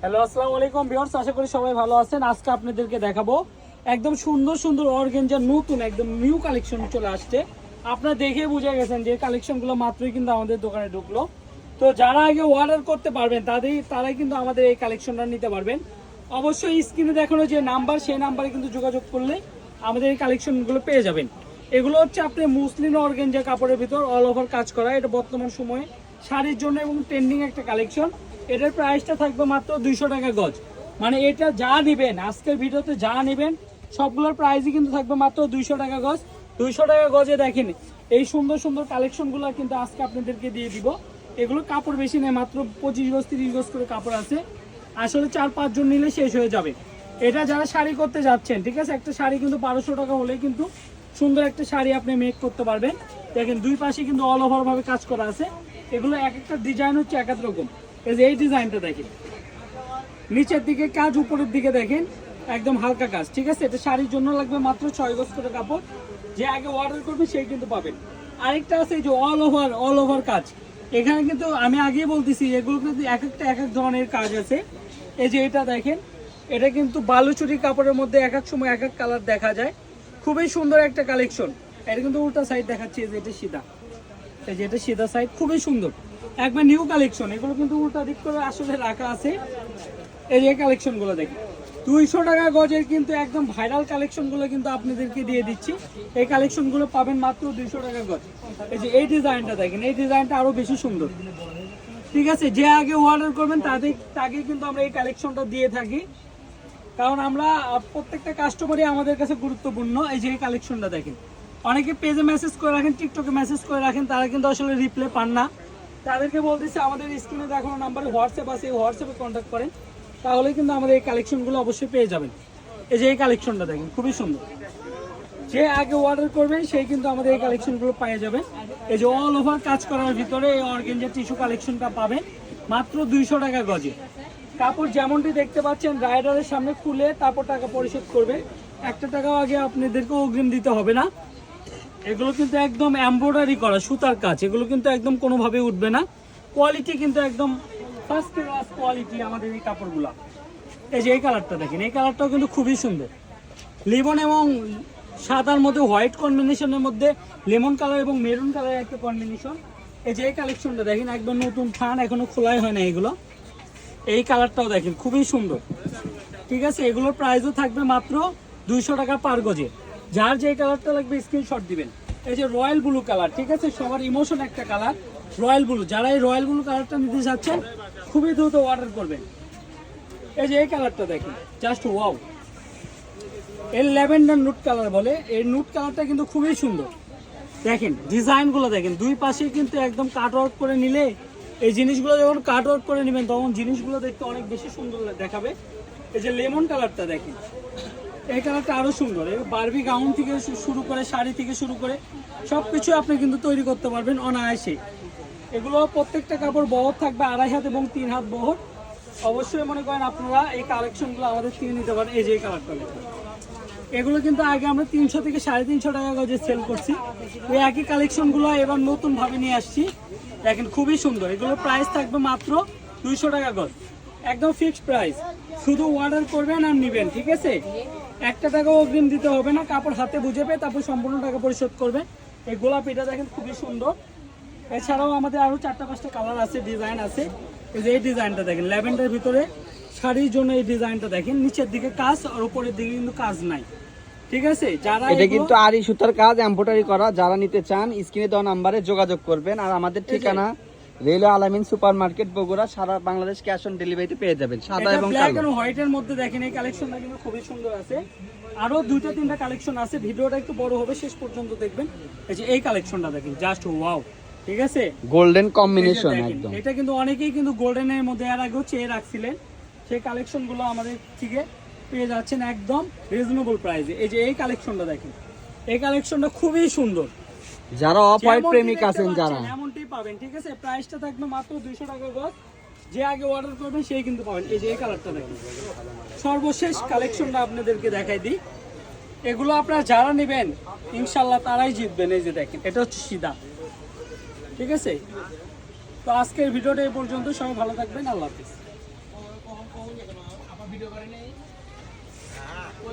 Hello, আসসালামু আলাইকুম viewers, আশা করি সবাই ভালো আছেন। আজকে আপনাদেরকে দেখাবো একদম সুন্দর সুন্দর অর্গানজার নতুন একদম নিউ কালেকশন চলে আসছে। আপনারা দেখে বুঝে গেছেন যে কালেকশনগুলো মাত্রই কিন্তু আমাদের দোকানে ঢুকলো। তো যারা আগে অর্ডার করতে পারবেন তারাই কিন্তু আমাদের এই কালেকশনটা নিতে পারবেন। অবশ্যই স্ক্রিনে দেখানো যে নাম্বার, সেই নাম্বারে কিন্তু যোগাযোগ করলে আমাদের এই কালেকশনগুলো পেয়ে যাবেন। এগুলো হচ্ছে আপনি মুসলিম অর্গানজা কাপড়ের ভিতর অল ওভার কাজ করা। এটা বর্তমান সময়ে শাড়ির জন্য এবং ট্রেন্ডিং একটা কালেকশন। এটার প্রাইসটা থাকবে মাত্র 200 টাকা গজ। মানে এটা যা নেবেন, আজকের ভিডিওতে যা নেবেন সবগুলোর প্রাইসই কিন্তু থাকবে মাত্র 200 টাকা গজ। 200 টাকা গজে দেখেন এই সুন্দর সুন্দর কালেকশনগুলো কিন্তু আজকে আপনাদেরকে দিয়ে দিব। এগুলো কাপড় বেশি নেই, মাত্র 25 গজ 30 গজ করে কাপড় আছে। আসলে 4-5 জন নিলে শেষ হয়ে যাবে। এটা যারা শাড়ি করতে যাচ্ছেন, ঠিক আছে, একটা শাড়ি কিন্তু 1200 টাকা হলেই কিন্তু সুন্দর একটা শাড়ি আপনি মেক করতে পারবেন। দেখেন দুই পাশে কিন্তু অল ওভার ভাবে কাজ করা আছে। এগুলো এক একটা ডিজাইন হচ্ছে এক এক রকম। এই যে এই ডিজাইনটা দেখেন, নিচের দিকে কাজ, উপরের দিকে দেখেন একদম হালকা কাজ, ঠিক আছে। এটা শাড়ির জন্য লাগবে মাত্র 6 গজ করে কাপড়। যে আগে অর্ডার করবে সেই কিন্তু পাবেন। আরেকটা আছে এই যে অল ওভার কাজ। এখানে কিন্তু আমি আগেই বলতেছি এগুলো কিন্তু এক এক ধরনের কাজ আছে। এই যে এটা দেখেন, এটা কিন্তু বালুচুরি কাপড়ের মধ্যে এক এক সময় এক এক কালার দেখা যায়। খুবই সুন্দর একটা কালেকশন। এটা কিন্তু উল্টা সাইড দেখাচ্ছি, এই যে এটা সিধা, এই যে এটা সিধা সাইড, খুবই সুন্দর একবার নিউ কালেকশন। এগুলো কিন্তু উল্টা দিক করে আসলে রাখা আছে। এই যে কালেকশনগুলো দেখি 200 টাকা গজের কিন্তু একদম ভাইরাল কালেকশনগুলো কিন্তু আপনাদেরকে দিয়ে দিচ্ছি। এই কালেকশনগুলো পাবেন মাত্র 200 টাকা গজ। এই যে এই ডিজাইনটা দেখেন, এই ডিজাইনটা আরো বেশি সুন্দর, ঠিক আছে। যে আগে অর্ডার করবেন তাকে কিন্তু আমরা এই কালেকশনটা দিয়ে থাকি, কারণ আমরা প্রত্যেকটা কাস্টমারই আমাদের কাছে গুরুত্বপূর্ণ। এই যে এই কালেকশনটা দেখেন, অনেকে পেজে মেসেজ করে রাখেন, টিকটকে মেসেজ করে রাখেন, তারা কিন্তু আসলে রিপ্লাই পান না। তাদেরকে বলতেছি আমাদের স্ক্রিনে দেখানো নাম্বারে হোয়াটসঅ্যাপ আছে, এই হোয়াটসঅ্যাপে কন্ট্যাক্ট করেন, তাহলে কিন্তু আমাদের এই কালেকশনগুলো অবশ্যই পেয়ে যাবেন। এই যে এই কালেকশনটা দেখেন, খুবই সুন্দর। যে আগে অর্ডার করবেন সেই কিন্তু আমাদের এই কালেকশনগুলো পেয়ে যাবেন। এই যে অল ওভার কাজ করার ভিতরে এই অর্গানজা টিস্যু কালেকশনটা পাবেন মাত্র 200 টাকা গজে। কাপড় যেমনটি দেখতে পাচ্ছেন রাইডারের সামনে খুলে তারপর টাকা পরিশোধ করবে। একটা টাকাও আগে আপনাদেরকে অগ্রিম দিতে হবে না। এগুলো কিন্তু একদম এমব্রয়ডারি করা সুতার কাজ, এগুলো কিন্তু একদম কোনোভাবে উঠবে না। কোয়ালিটি কিন্তু একদম ফার্স্ট ক্লাস কোয়ালিটি আমাদের এই কাপড়গুলো। এই যে এই কালারটা দেখেন, এই কালারটাও কিন্তু খুবই সুন্দর। লিমন এবং সাদার মধ্যে হোয়াইট কম্বিনেশনের মধ্যে লেমন কালার এবং মেরুন কালারের একটা কম্বিনেশন। এই যে এই কালেকশনটা দেখেন, একদম নতুন থান, এখনো খোলাই হয় না এগুলো। এই কালারটাও দেখেন খুবই সুন্দর, ঠিক আছে। এগুলোর প্রাইসও থাকবে মাত্র 200 টাকা পার গজে। যার যে কালারটা লাগবে স্ক্রিনশট দিবেন। এই যে রয়্যাল ব্লু কালার, ঠিক আছে, সবার ইমোশন একটা কালার রয়্যাল ব্লু। যারা এই রয়্যাল ব্লু কালারটা নিতে চাচ্ছেন খুবই দ্রুত অর্ডার করবেন। এই যে এই কালারটা দেখেন, জাস্ট ওয়াও। এর ল্যাভেন্ডার নুট কালার বলে। এই নুট কালারটা কিন্তু খুবই সুন্দর। দেখেন ডিজাইনগুলো দেখেন, দুই পাশে কিন্তু একদম কাট ওয়ার্ক করে নিলে, এই জিনিসগুলো যখন কাট ওয়ার্ক করে নেবেন তখন জিনিসগুলো দেখতে অনেক বেশি সুন্দর দেখাবে। এই যে লেমন কালারটা দেখেন, এই কালারটা আরো সুন্দর। এই বারবি গাউন থেকে শুরু করে শাড়ি থেকে শুরু করে সবকিছু আপনি কিন্তু তৈরি করতে পারবেন অনায়াসে। এগুলো প্রত্যেকটা কাপড় বহর থাকবে 2.5 হাত এবং 3 হাত বহর। অবশ্যই মনে করেন আপনারা এই কালেকশনগুলো আমাদের থেকে নিতে পারেন। এই যে এই কালারটা দেখেন, এগুলো কিন্তু আগে আমরা 300 থেকে 350 টাকা গজে সেল করছি। ওই একই কালেকশনগুলো এবার নতুন ভাবে নিয়ে আসছি। দেখেন খুবই সুন্দর। এগুলোর প্রাইস থাকবে মাত্র 200 টাকা গজ, একদম ফিক্সড প্রাইস। শুধু অর্ডার করবেন আর নেবেন, ঠিক আছে। একটা টাকাও অগ্রিম দিতে হবে না। কাপড় হাতে বুঝে পেয়ে তারপর সম্পূর্ণ টাকা পরিশোধ করবেন। এই গোলাপিটা দেখেন খুবই সুন্দর। এছাড়াও আমাদের আরো 4-5টা কালার আছে, ডিজাইন আছে। এই যে এই ডিজাইনটা দেখেন, ল্যাভেন্ডার ভিতরে শাড়ির জন্য এই ডিজাইনটা দেখেন। নিচের দিকে কাজ আর উপরের দিকে কিন্তু কাজ নাই, ঠিক আছে। যারা এটা কিন্তু আরি সুতার কাজ এমব্রয়ডারি করা, যারা নিতে চান স্ক্রিনে দেওয়া নাম্বারে যোগাযোগ করবেন। আর আমাদের ঠিকানা railway Alamin super market Bogura. সারা বাংলাদেশ ক্যাশ অন ডেলিভারিতে পেয়ে যাবেন। সাদা এবং ব্ল্যাক কালো আর হোয়াইটের মধ্যে দেখেন এই কালেকশনটা কিন্তু খুবই সুন্দর আছে। আরো 2-3টা কালেকশন আছে, ভিডিওটা একটু বড় হবে, শেষ পর্যন্ত দেখবেন। এই যে এই কালেকশনটা দেখেন, জাস্ট ওয়াও, ঠিক আছে। গোল্ডেন কম্বিনেশন একদম। এটা কিন্তু অনেকেই কিন্তু গোল্ডেনের মধ্যে এর আগেও চেয়ে রাখছিলেন। সেই কালেকশনগুলো আমাদের থেকে পেয়ে যাচ্ছেন একদম রিজনেবল প্রাইসে। এই যে এই কালেকশনটা দেখেন, এই কালেকশনটা খুবই সুন্দর। যারা অফ হোয়াইট প্রেমিক আছেন যারা, এমনটি পাবেন, ঠিক আছে। প্রাইসটা থাকবে মাত্র 200 টাকা গজ। যে আগে অর্ডার করবেন সেই কিন্তু পাবেন। এই যে এই কালারটা দেখেন, সর্বশেষ কালেকশনটা আপনাদেরকে দেখাই দিই। এগুলো আপনারা যারা নেবেন ইনশাল্লাহ তারাই জিতবেন। এই যে দেখেন, এটা হচ্ছে সিধা, ঠিক আছে। তো আজকের ভিডিওটা এই পর্যন্ত। সবাই ভালো থাকবেন, আল্লাহ হাফিজ। ভিডিও করে নেই